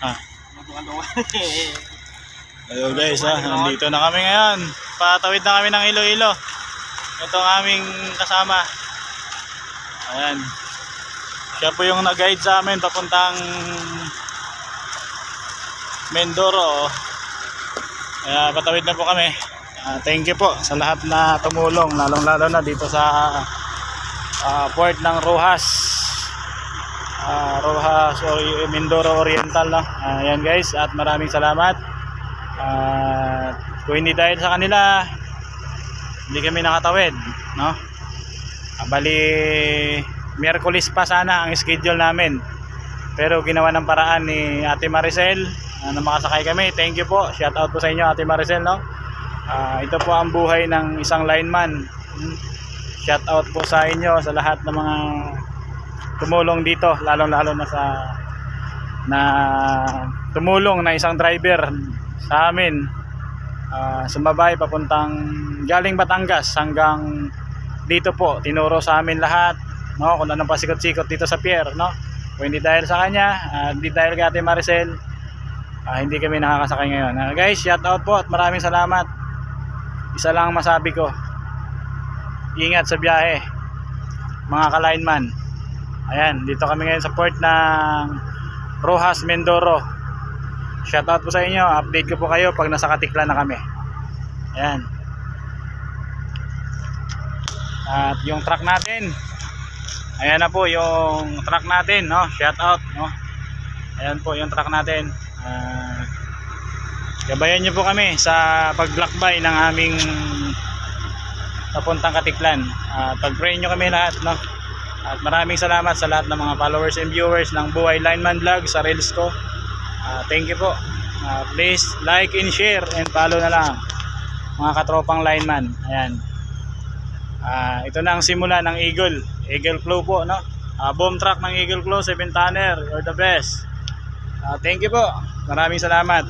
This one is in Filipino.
Ah. Hello guys, nandito na kami ngayon. Patawid na kami ng Iloilo. Ito ang aming kasama. Ayan. Siya po yung nag-guide sa amin papuntang Mindoro. Kaya patawid na po kami. Thank you po sa lahat na tumulong, lalong-lalo na dito sa port ng Roxas. Roxas Mindoro Oriental, no? Ayan guys, at maraming salamat. Kung hindi dahil sa kanila, hindi kami nakatawid, no? Bali Miyerkules pa sana ang schedule namin, pero ginawa ng paraan ni Ate Maricel na makasakay kami. Thank you po, shout out po sa inyo Ate Maricel, no? Ito po ang buhay ng isang lineman. Shout out po sa inyo, sa lahat ng mga tumulong dito, lalong-lalo na na tumulong na isang driver sa amin, sumabay papuntang galing Batangas hanggang dito po, tinuro sa amin lahat, no, kung anong pasikot-sikot dito sa pier, no. Kung hindi dahil sa kanya, hindi dahil kay Ate Maricel, hindi kami nakakasakay ngayon. Guys, shout out po at maraming salamat. Isa lang masabi ko, ingat sa biyahe mga ka-lineman. Ayan, dito kami ngayon sa port ng Roxas Mindoro. Shout out po sa inyo, update ko po kayo pag nasa Katiklan na kami. Ayan. At yung truck natin, ayan na po yung truck natin, no? Shout out, no? Ayan po yung truck natin. Gabayan nyo po kami sa paglakbay ng aming papuntang Katiklan. Pag-pray nyo kami lahat, no? At maraming salamat sa lahat ng mga followers and viewers ng Buhay Lineman Vlog sa reels ko. Thank you po. Please like and share and follow na lang mga katropang lineman. Ayan. Ito na ang simula ng Eagle Flow po, no? Boom truck ng Eagle Flow 7 tonner, you're the best. Thank you po, maraming salamat.